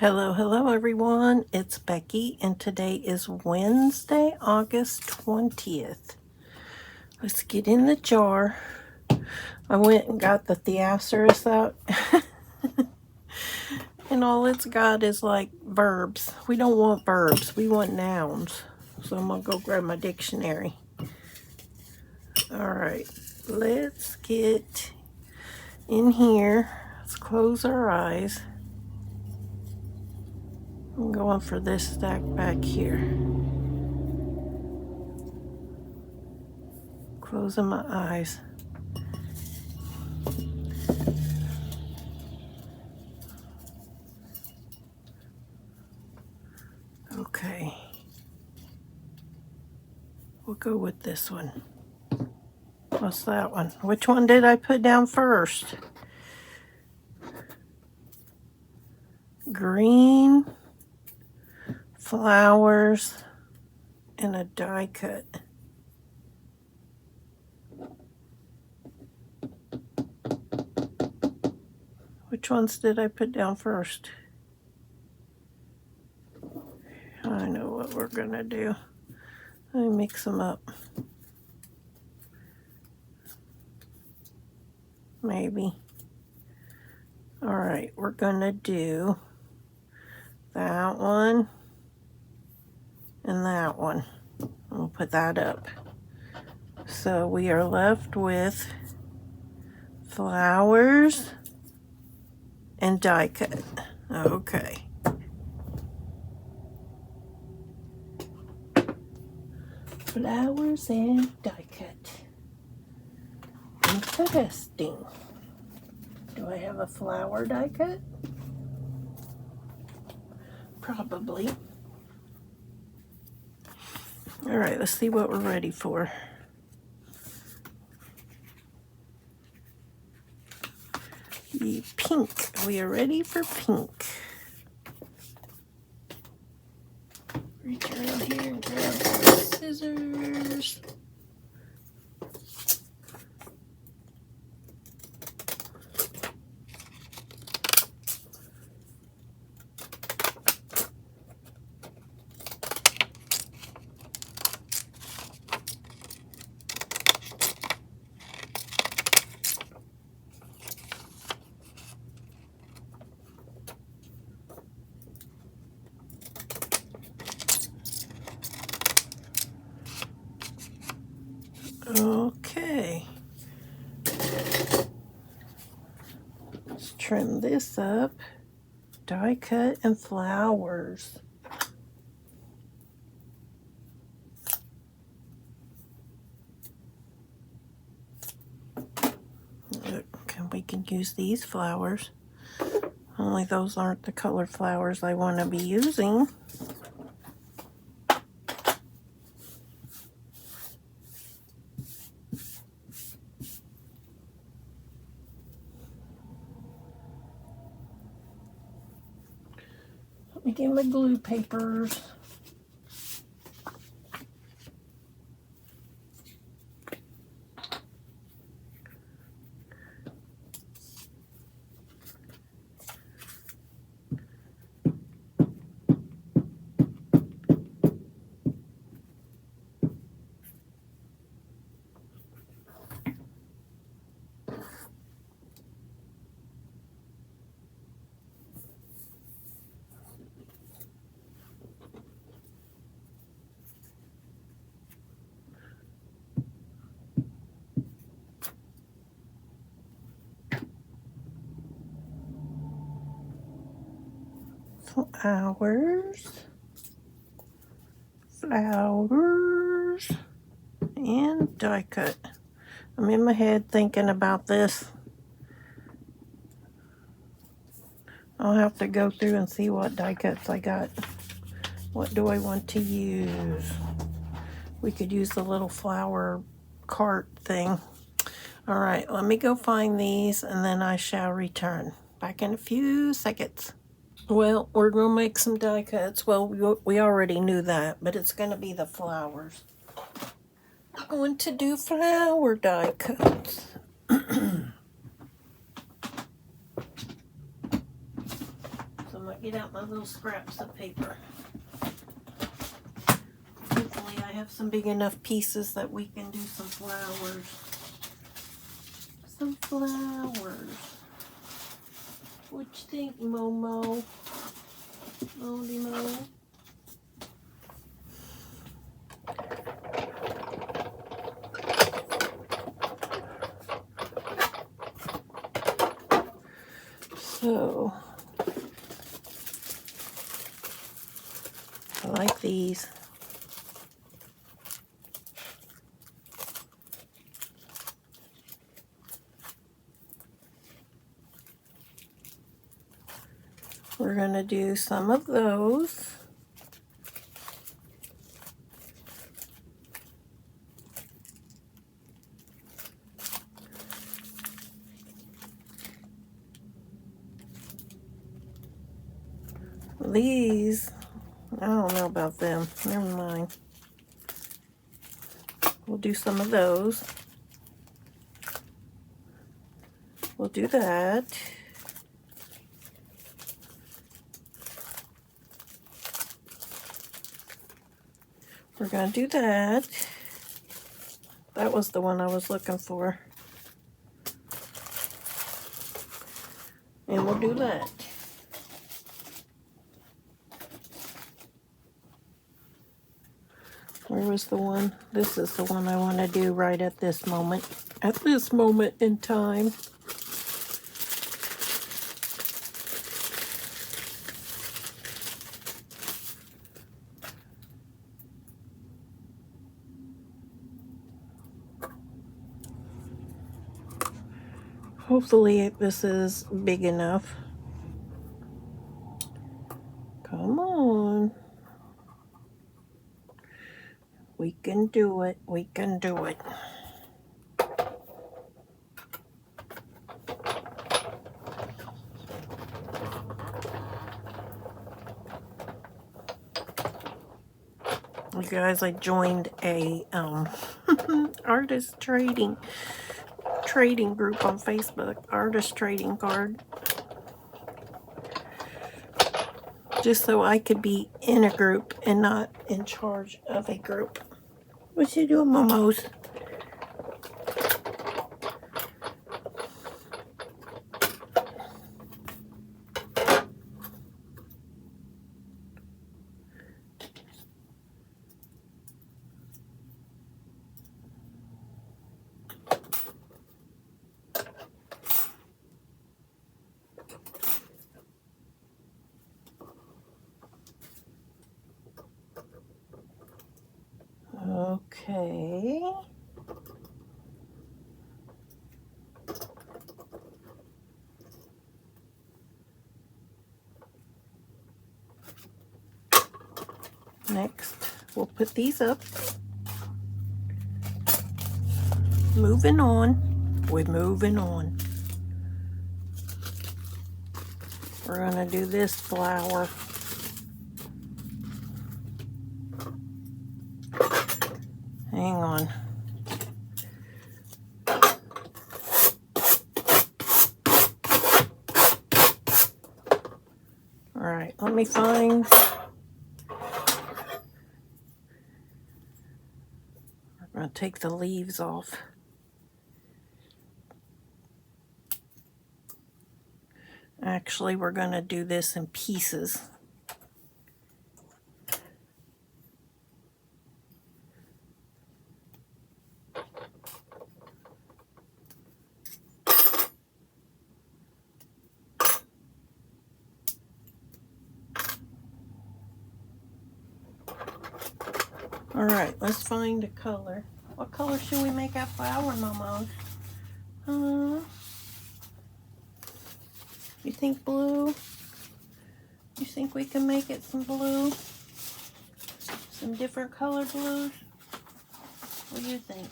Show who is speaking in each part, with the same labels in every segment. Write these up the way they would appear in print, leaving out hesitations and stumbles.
Speaker 1: Hello everyone, it's Becky and today is Wednesday, August 20th. Let's get in the jar. I went and got the thesaurus out and all it's got is like verbs. We don't want verbs, we want nouns. So I'm gonna go grab my dictionary. Alright, let's get in here. Let's close our eyes. I'm going for this stack back here. Closing my eyes. Okay. We'll go with this one. What's that one? Which one did I put down first? Green, flowers, and a die cut. Which ones did I put down first? I know what we're gonna do. Let me mix them up. Maybe. Alright, we're gonna do that one and that one. We'll put that up. So we are left with flowers and die cut. Okay. Flowers and die cut. Interesting. Do I have a flower die cut? Probably. Alright, let's see what we're ready for. The pink. We are ready for pink. Reach around here and grab some scissors. Okay. Let's trim this up. Die cut and flowers. Look, we can use these flowers. Only those aren't the colored flowers I want to be using. Let me get my glue papers. Flowers, and die cut. I'm in my head thinking about this. I'll have to go through and see what die cuts I got. What do I want to use? We could use the little flower cart thing. All right, let me go find these and then I shall return. Back in a few seconds. Well, we're going to make some die cuts. Well, we already knew that, but it's going to be the flowers. I'm going to do flower die cuts. So I'm going to get out my little scraps of paper. Hopefully I have some big enough pieces that we can do some flowers. Some flowers. What you think, Momo? Moldy Mo? So, I like these. We're going to do some of those. These, I don't know about them. Never mind. We'll do some of those. We'll do that. We're going to do that. That was the one I was looking for. And we'll do that. Where was the one? This is the one I want to do right at this moment. At this moment in time. Hopefully this is big enough. Come on. We can do it. We can do it. You guys, I joined a artist trading group on Facebook. Artist trading card. Just so I could be in a group and not in charge of a group. What you doing, Momos? Okay. Next, we'll put these up. Moving on. We're moving on. We're going to do this flower. Hang on. All right, let me find. We're going to take the leaves off. Actually, we're going to do this in pieces. All right, let's find a color. What color should we make our flower, Momos? You think blue? You think we can make it some blue? Some different colored blues? What do you think?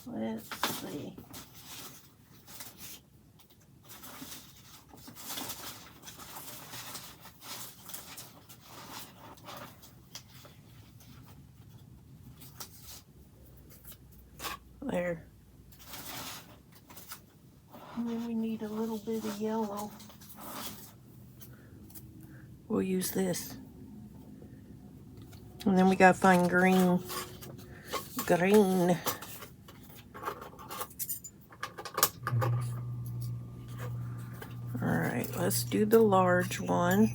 Speaker 1: Let's see. There. And then we need a little bit of yellow. We'll use this. And then we gotta find green. Green. Alright, let's do the large one.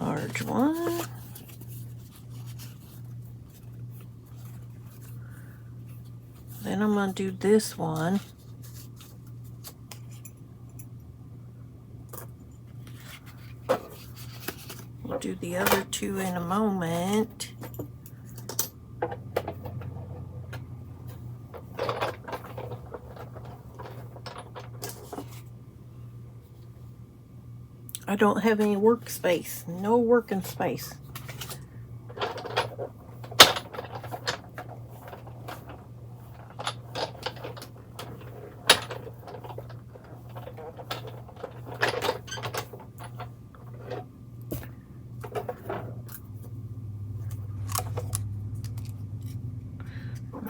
Speaker 1: Large one. Then I'm gonna do this one. We'll do the other two in a moment. I don't have any workspace. No working space.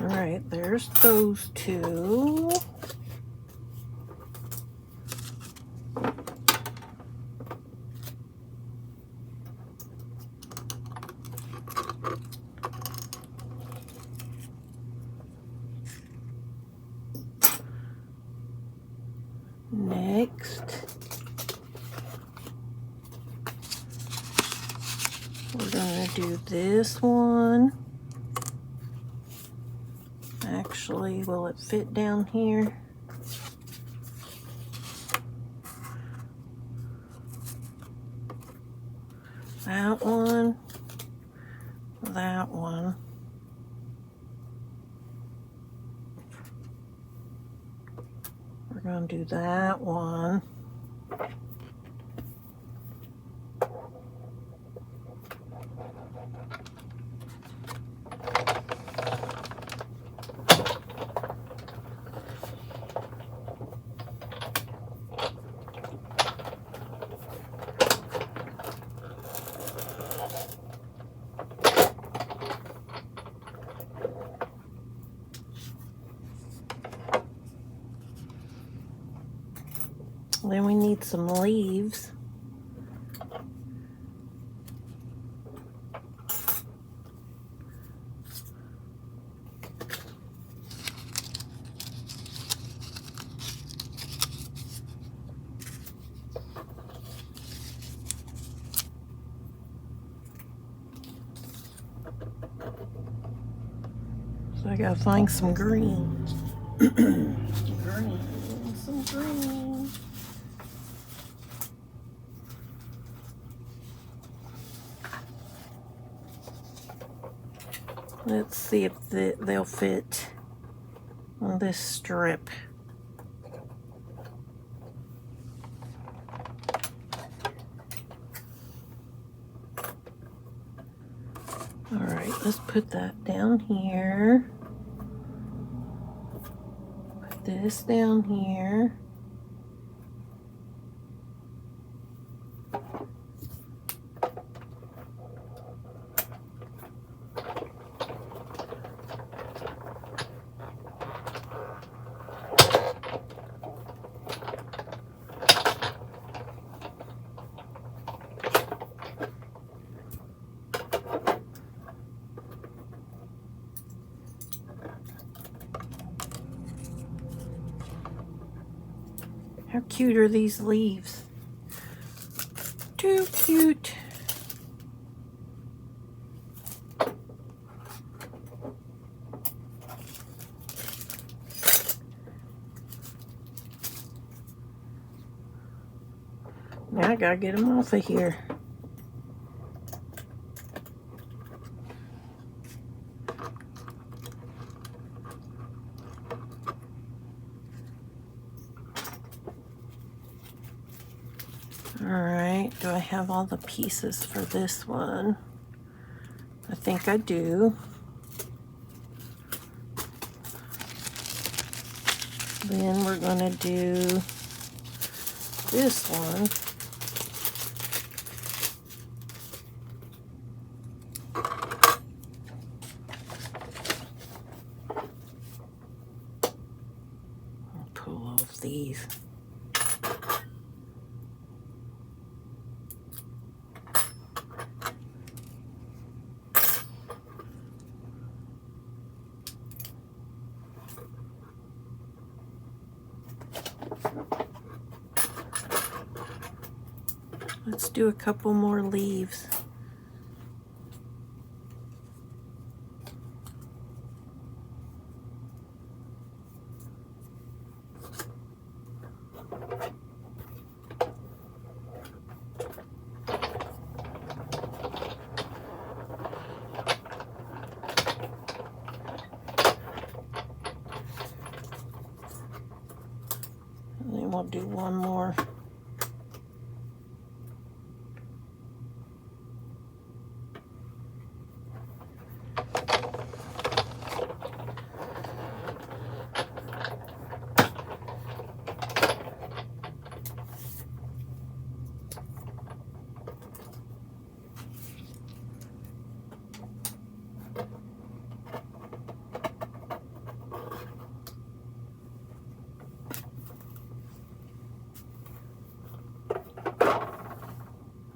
Speaker 1: Alright, there's those two. Next, we're going to do this one. Actually, will it fit down here? That one. That one. We're going to do that one. Then we need some leaves. So I gotta find some green. Green, some green. Let's see if they'll fit on this strip. All right, let's put that down here. Put this down here. How cute are these leaves? Too cute. Now I gotta get them off of here. Alright, do I have all the pieces for this one? I think I do. Then we're going to do this one. these. Let's do a couple more leaves. And then we'll do one more.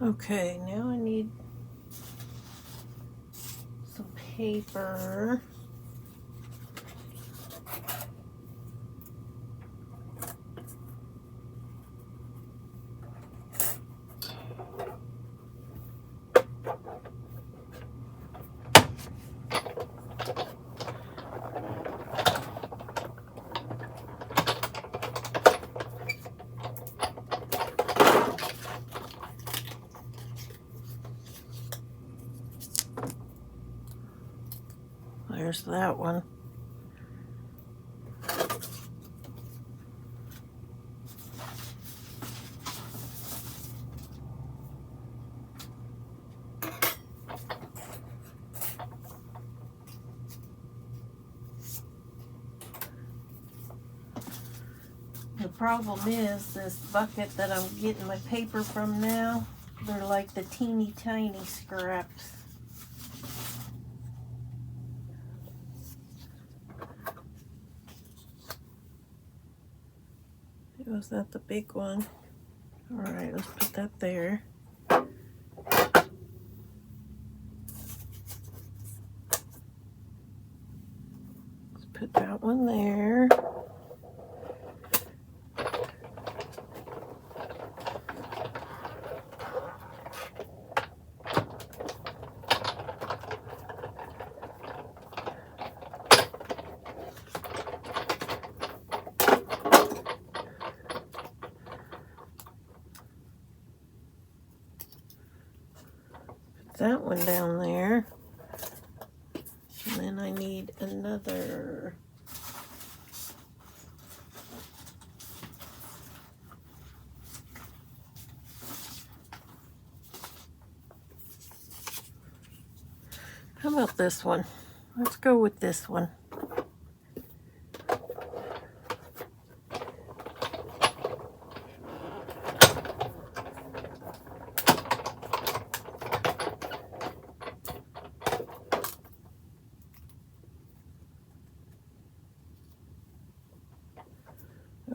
Speaker 1: Okay, now I need some paper. There's that one. The problem is this bucket that I'm getting my paper from now, they're like the teeny tiny scraps. Was that the big one? All right, let's put that there. Let's put that one there. That one down there, and then I need another. How about this one? Let's go with this one.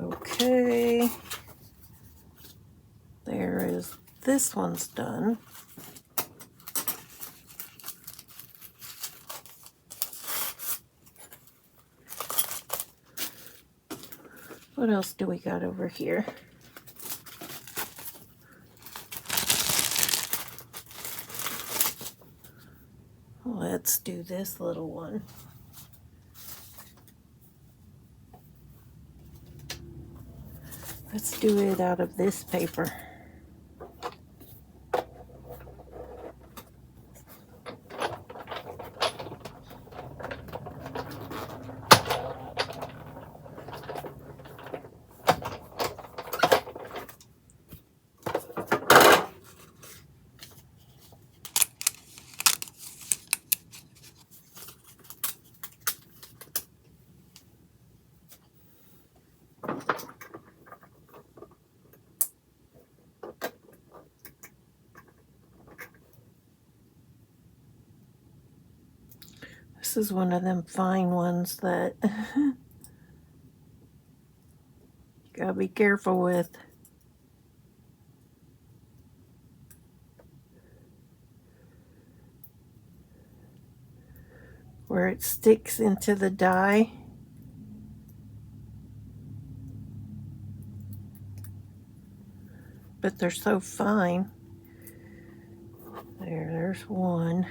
Speaker 1: Okay, there is, this one's done. What else do we got over here? Let's do this little one. Let's do it out of this paper. This is one of them fine ones that you Gotta be careful with. Where it sticks into the die. But they're so fine. There's one.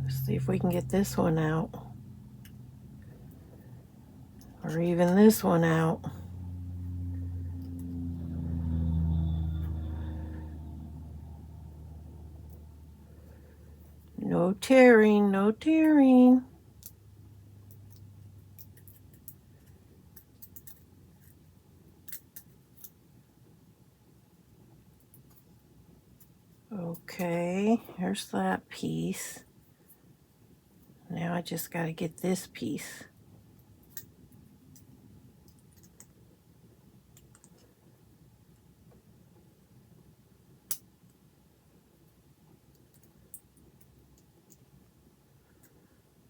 Speaker 1: Let's see if we can get this one out. Or even this one out. No tearing, no tearing. Okay, here's that piece. Now I just got to get this piece.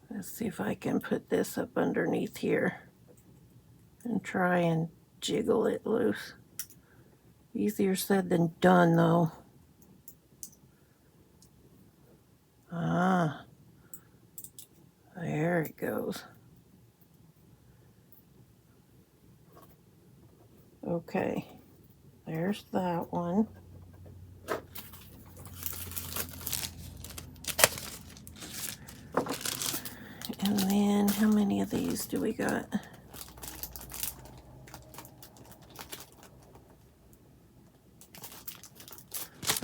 Speaker 1: Let's see if I can put this up underneath here and try and jiggle it loose. Easier said than done, though. Ah, there it goes. Okay, there's that one. And then how many of these do we got?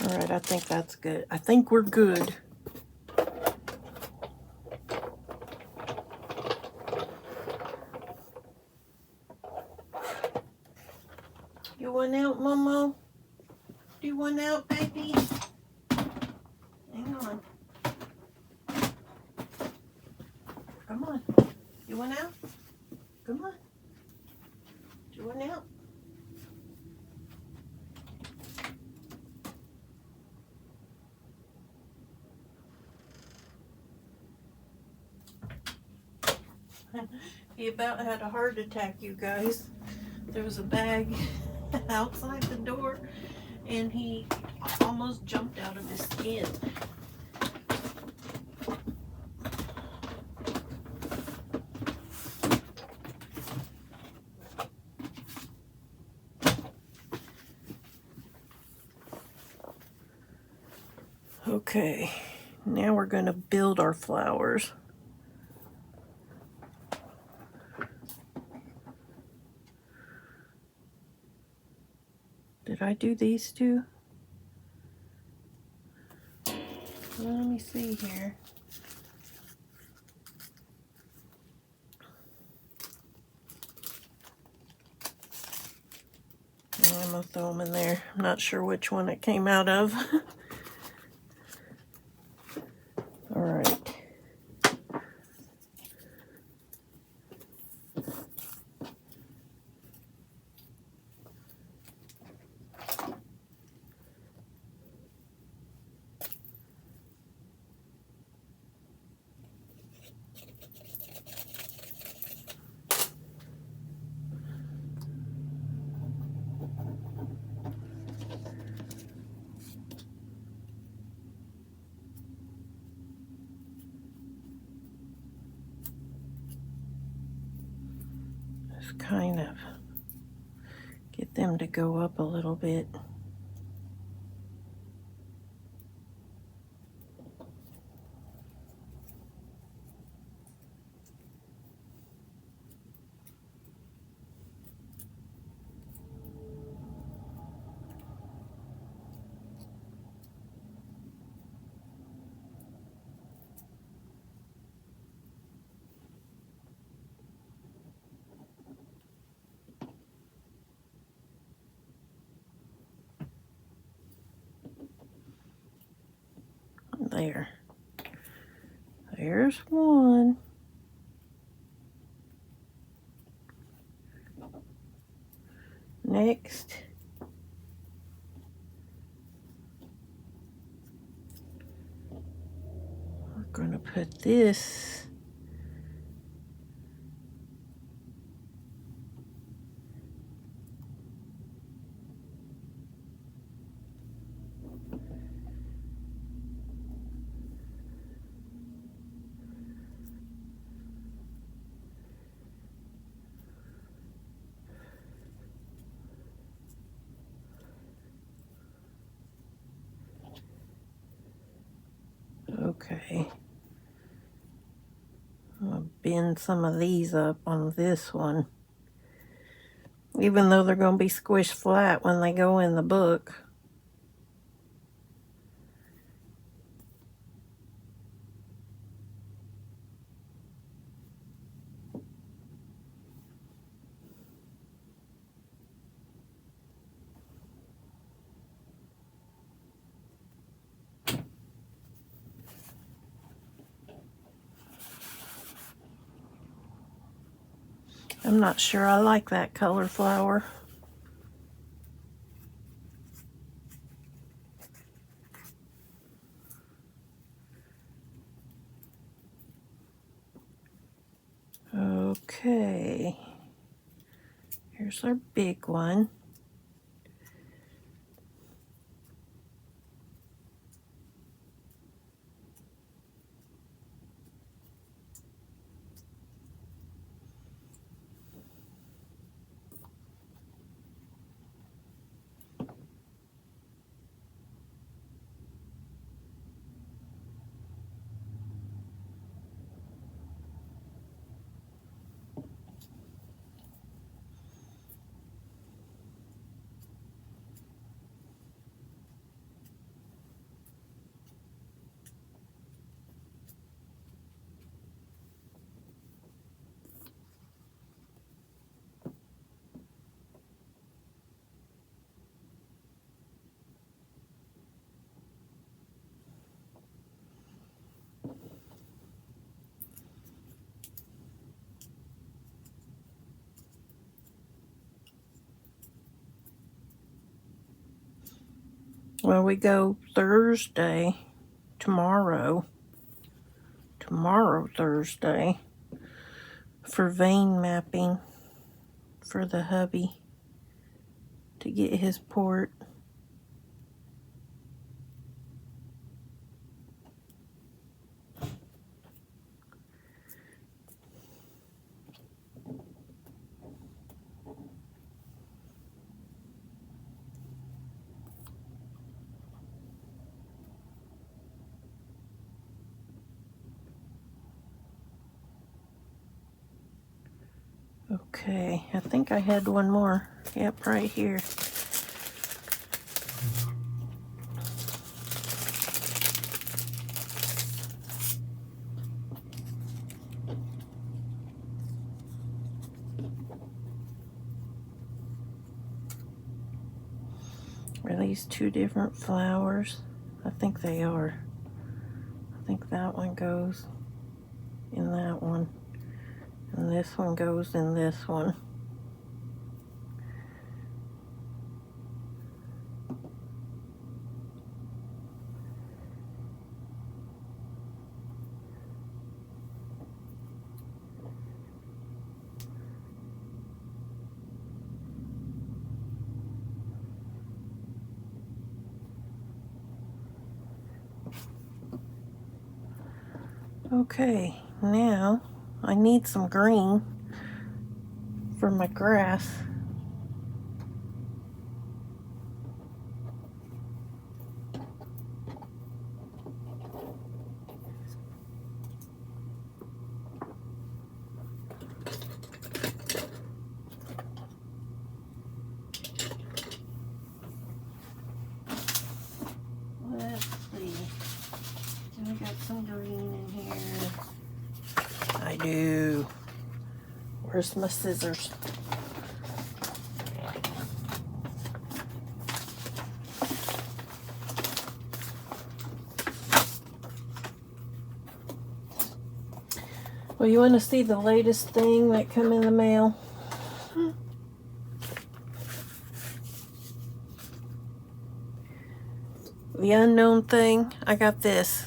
Speaker 1: All right, I think that's good. I think we're good. You want out, Momo? Do you want out, baby? Hang on. Come on. You want out? Come on. Do you want out? He about had a heart attack, you guys. There was a bag outside the door, and he almost jumped out of his skin. Okay, now we're going to build our flowers. Did I do these two? Well, let me see here. I'm going to throw them in there. I'm not sure which one it came out of. All right. Just kind of get them to go up a little bit. There. There's one. Next. Gonna put this okay. I'm gonna bend some of these up on this one, even though they're gonna be squished flat when they go in the book. I'm not sure I like that color flower. Okay, here's our big one. Well, we go Thursday, tomorrow Thursday, for vein mapping for the hubby to get his port. Okay, I think I had one more. Yep, right here. Are these two different flowers? I think they are. I think that one goes in that one, and this one goes in this one. Okay, now I need some green for my grass. Let's see. I got some green in here. I do. Where's my scissors? Well, you want to see the latest thing that come in the mail? The unknown thing. I got this.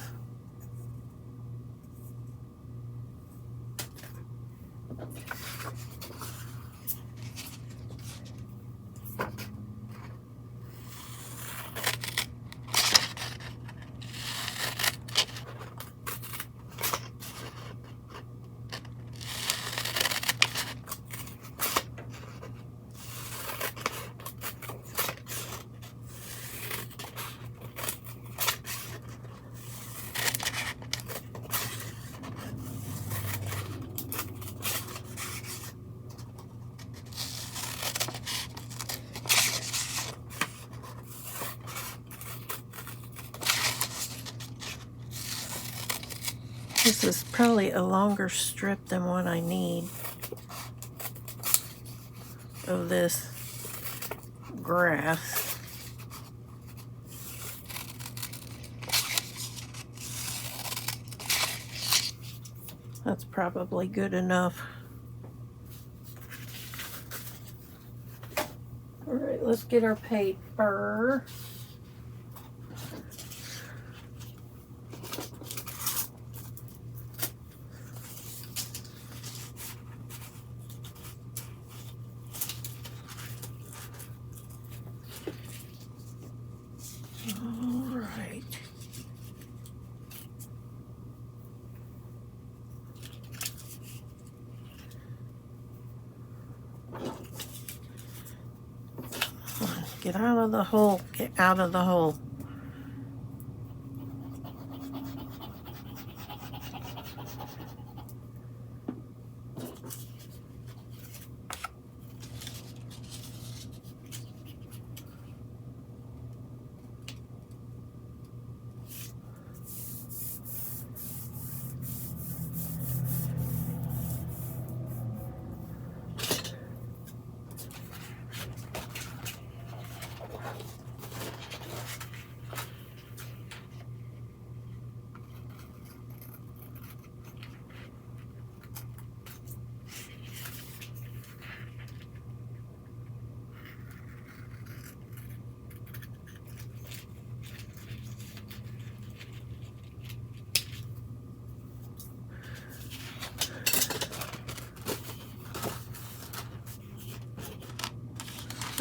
Speaker 1: This is probably a longer strip than what I need of this grass. That's probably good enough. All right, let's get our paper. All right. Get out of the hole. Get out of the hole.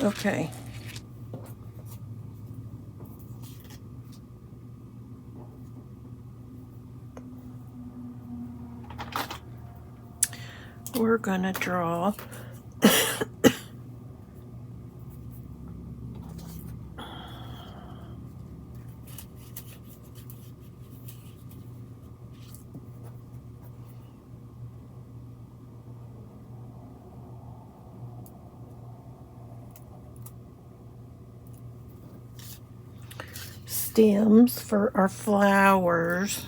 Speaker 1: Okay. We're gonna draw stems for our flowers.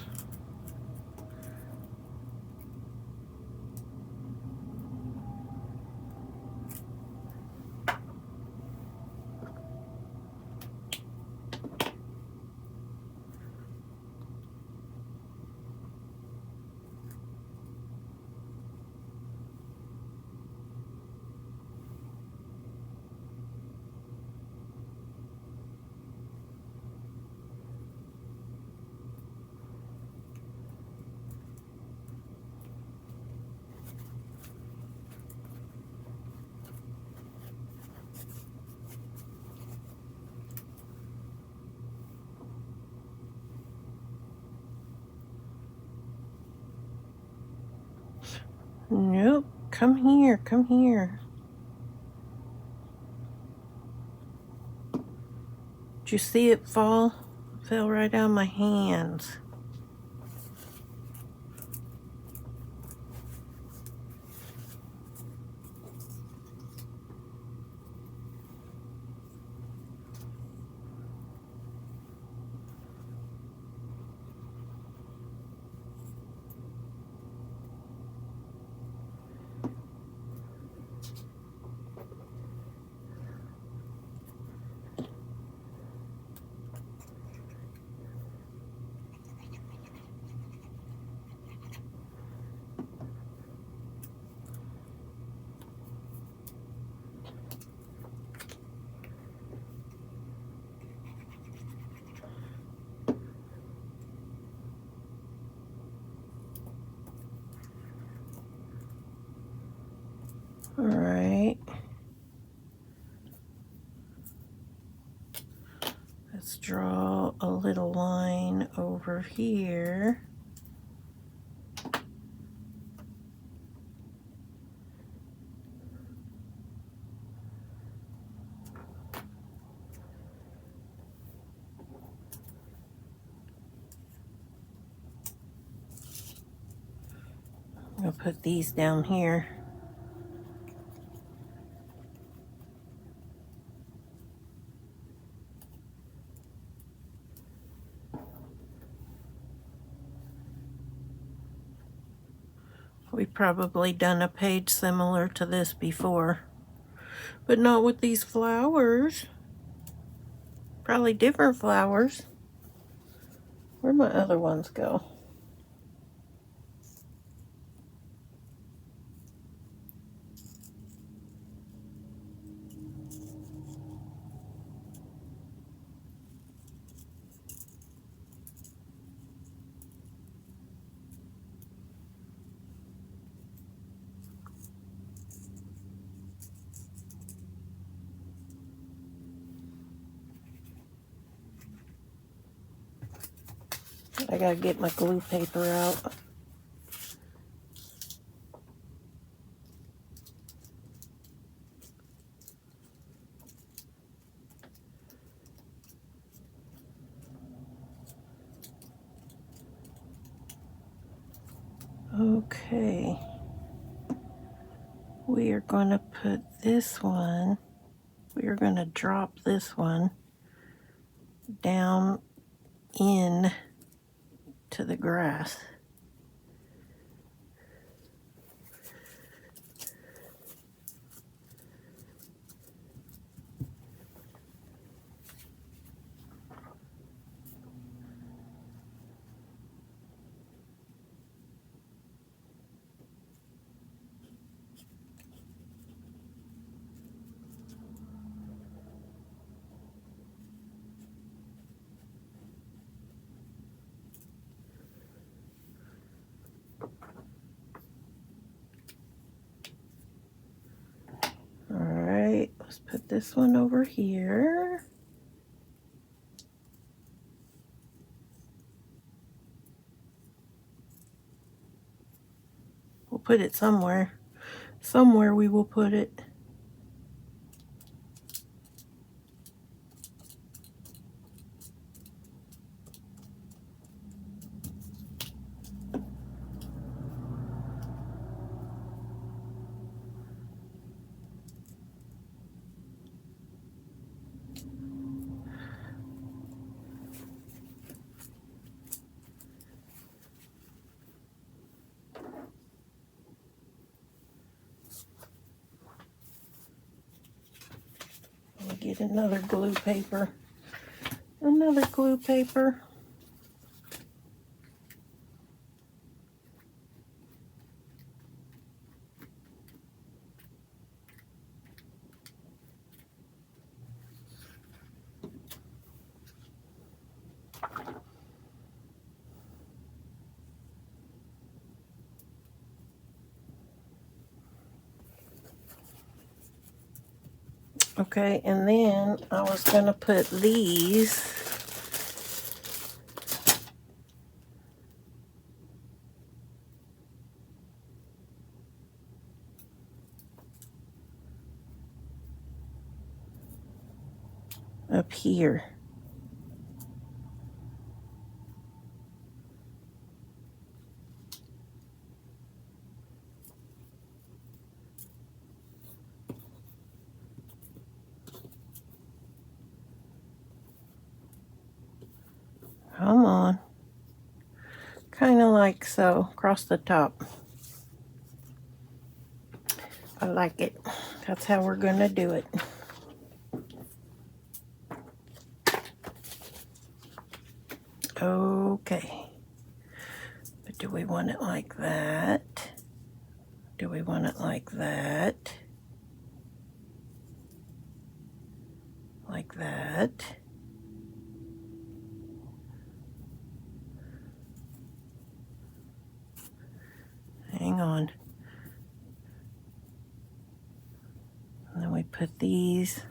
Speaker 1: Nope. Come here. Come here. Did you see it fall? Fell right out of my hands. All right. Let's draw a little line over here. I'm going to put these down here. We've probably done a page similar to this before, but not with these flowers. Probably different flowers. Where'd my other ones go? I gotta get my glue paper out. Okay. We are going to put this one, we are going to drop this one down in to the grass. Alright, let's put this one over here. We'll put it somewhere. Somewhere we will put it. I'll get another glue paper. Another glue paper. Okay, and then I was going to put these up here. Come on. Kind of like so, across the top. I like it. That's how we're going to do it. Okay. But do we want it like that? Do we want it like that? Like that? Hang on. And then we put these.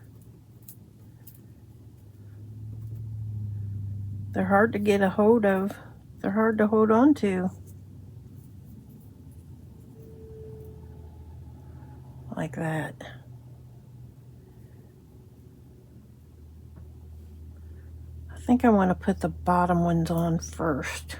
Speaker 1: They're hard to get a hold of. They're hard to hold on to. Like that. I think I want to put the bottom ones on first.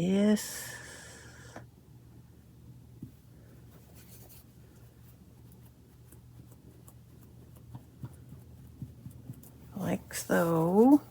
Speaker 1: this. Like so.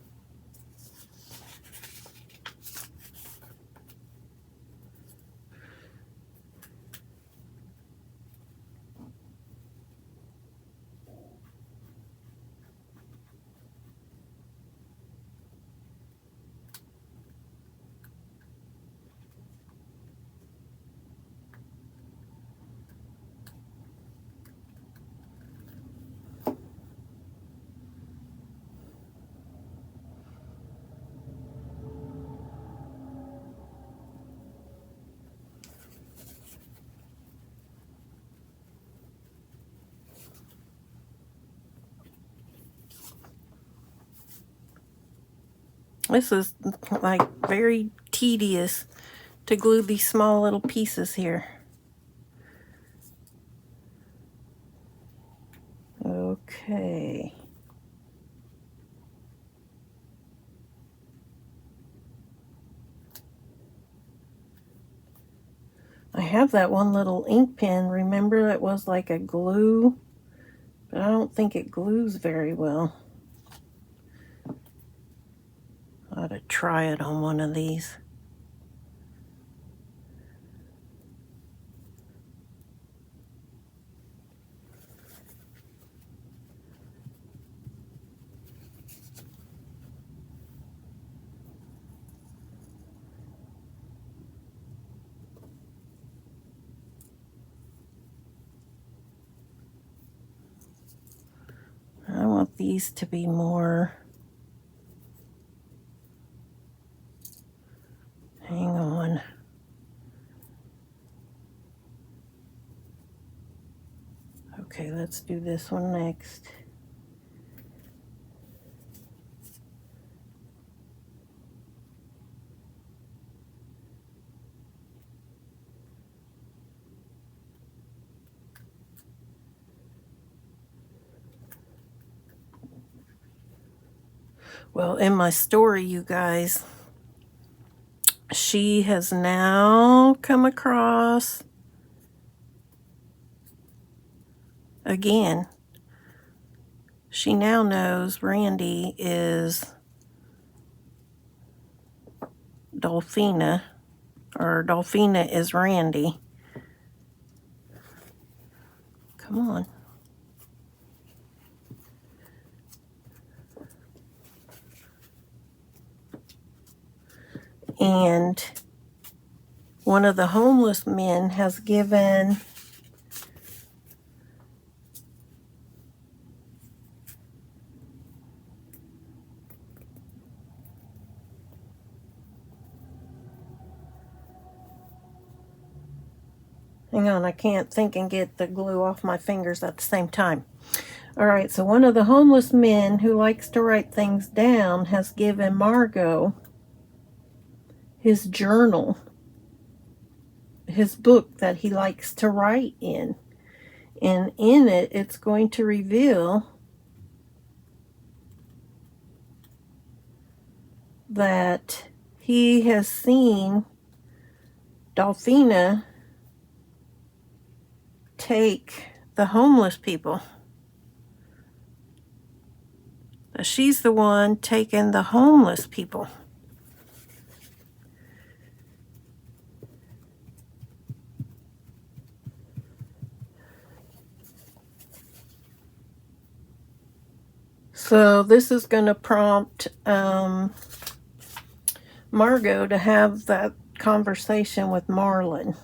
Speaker 1: This is like very tedious to glue these small little pieces here. Okay. I have that one little ink pen. Remember, it was like a glue, but I don't think it glues very well. I ought to try it on one of these. I want these to be more. Hang on. Okay, let's do this one next. Well, in my story, you guys, she has now come across, again, she now knows Randy is Dolphina, or Dolphina is Randy. Come on. And one of the homeless men has given hang on, I can't think and get the glue off my fingers at the same time. All right, so one of the homeless men who likes to write things down has given Margot his journal, his book that he likes to write in. And in it, it's going to reveal that he has seen Dolphina take the homeless people. She's the one taking the homeless people. So this is going to prompt Margot to have that conversation with Marlon.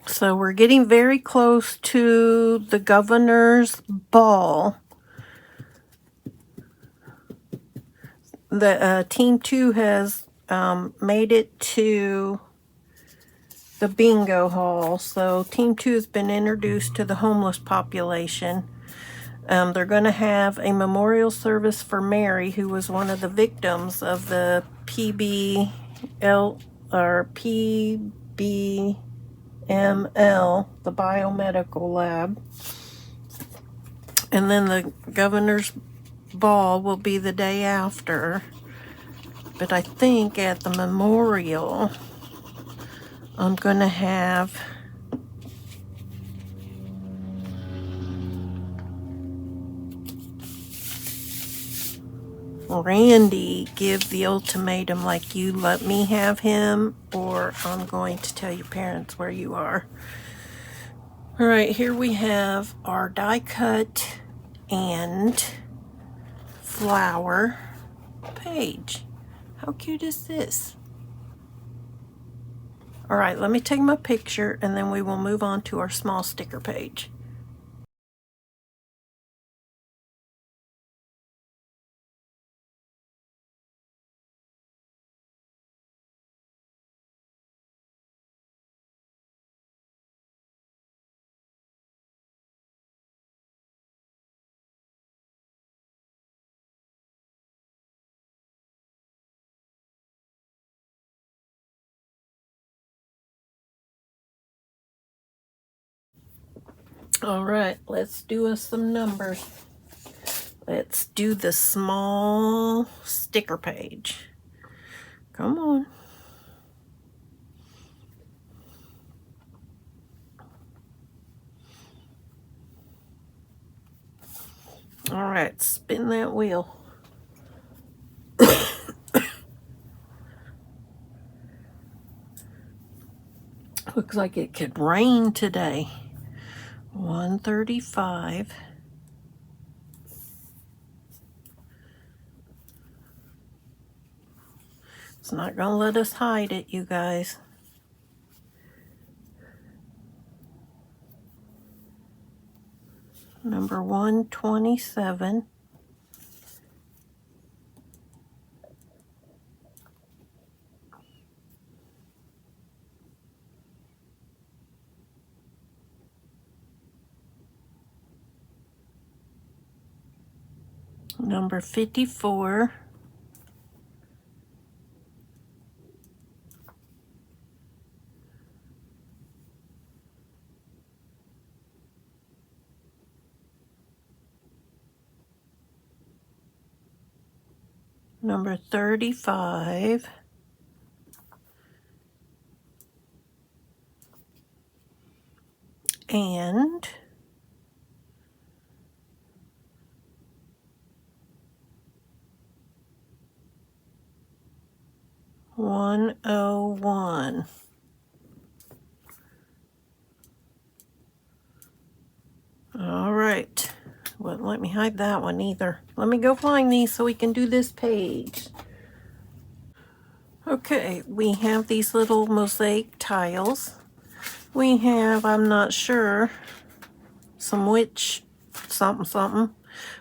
Speaker 1: So we're getting very close to the governor's ball. the Team 2 has made it to the bingo hall. So Team 2 has been introduced to the homeless population. They're going to have a memorial service for Mary, who was one of the victims of the PBL or PBML, the biomedical lab. And then the governor's ball will be the day after. But I think at the memorial, I'm going to have Randy give the ultimatum, like, you let me have him or I'm going to tell your parents where you are. All right, here we have our die cut and flower page. How cute is this? All right, let me take my picture and then we will move on to our small sticker page. All right, let's do us some numbers. Let's do the small sticker page. Come on. All right, spin that wheel. Looks like it could rain today. 135. It's not going to let us hide it, you guys. Number 127. Number 54. Number 35. And $101. All right. Wouldn't let me hide that one either. Let me go find these so we can do this page. Okay, we have these little mosaic tiles. We have, I'm not sure, some witch something something.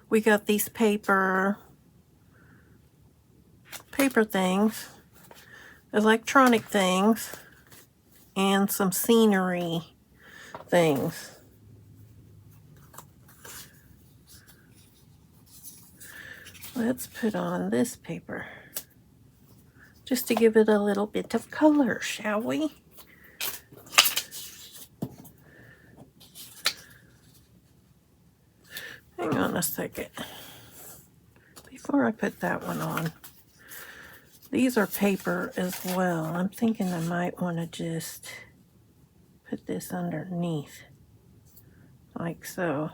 Speaker 1: We got these paper things, electronic things, and some scenery things. Let's put on this paper just to give it a little bit of color, shall we? Hang on a second. Before I put that one on, these are paper as well. I'm thinking I might want to just put this underneath, like so.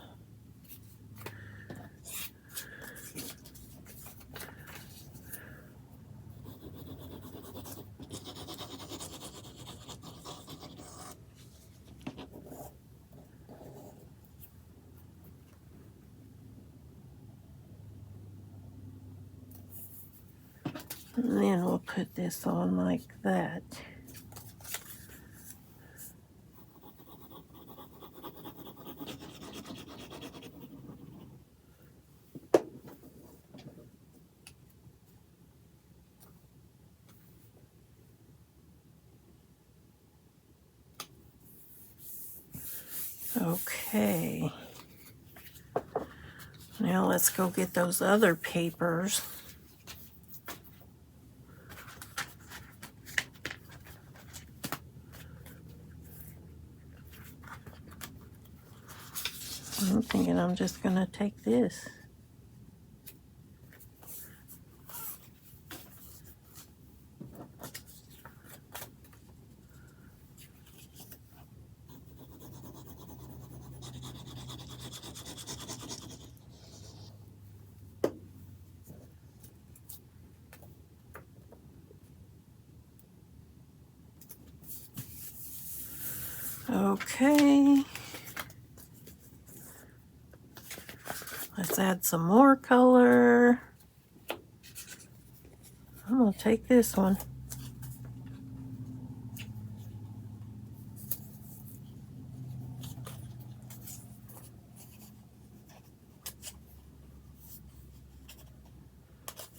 Speaker 1: And then we'll put this on like that. Okay. Now let's go get those other papers. I'm thinking I'm just going to take this. Okay. Let's add some more color. I'm going to take this one.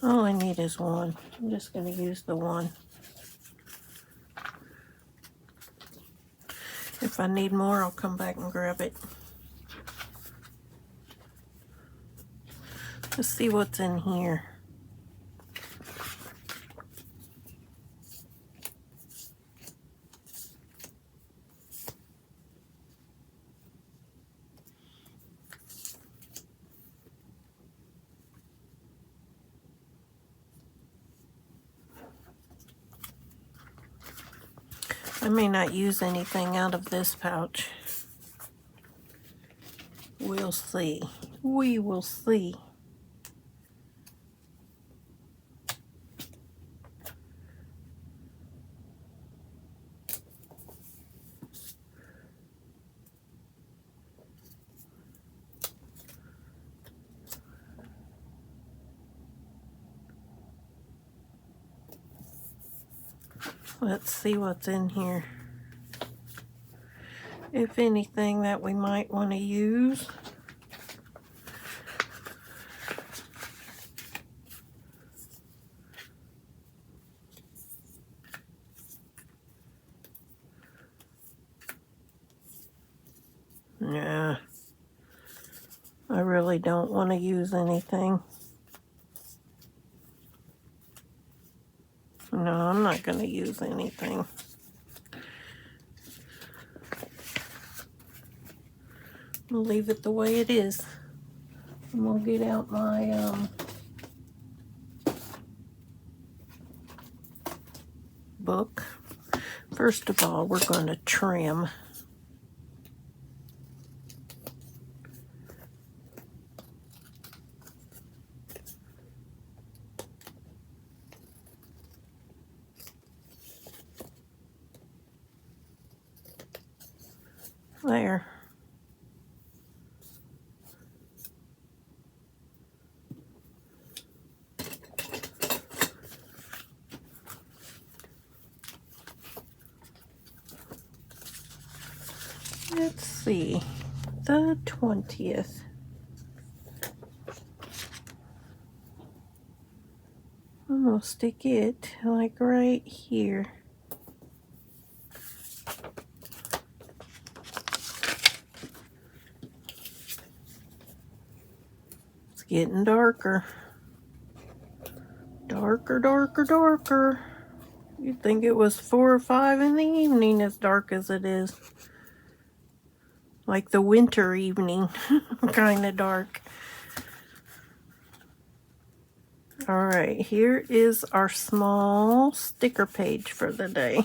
Speaker 1: All I need is one. I'm just going to use the one. If I need more, I'll come back and grab it. Let's see what's in here. I may not use anything out of this pouch. We'll see. We will see. Let's see what's in here. If anything that we might want to use. Nah, I really don't want to use anything. No, I'm not going to use anything. I'll leave it the way it is. I'm going to get out my book. First of all, we're going to trim. There. Let's see, the 20th. I'm going to stick it like right here. It's getting darker. Darker, darker, darker. You'd think it was 4 or 5 in the evening as dark as it is. Like the winter evening, kind of dark. All right, here is our small sticker page for the day.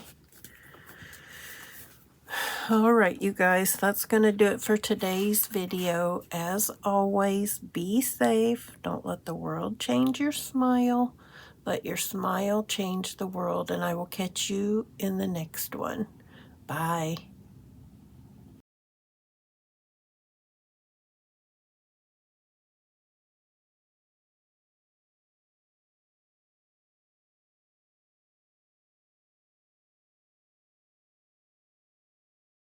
Speaker 1: All right, you guys, that's going to do it for today's video. As always, be safe. Don't let the world change your smile. Let your smile change the world, and I will catch you in the next one. Bye.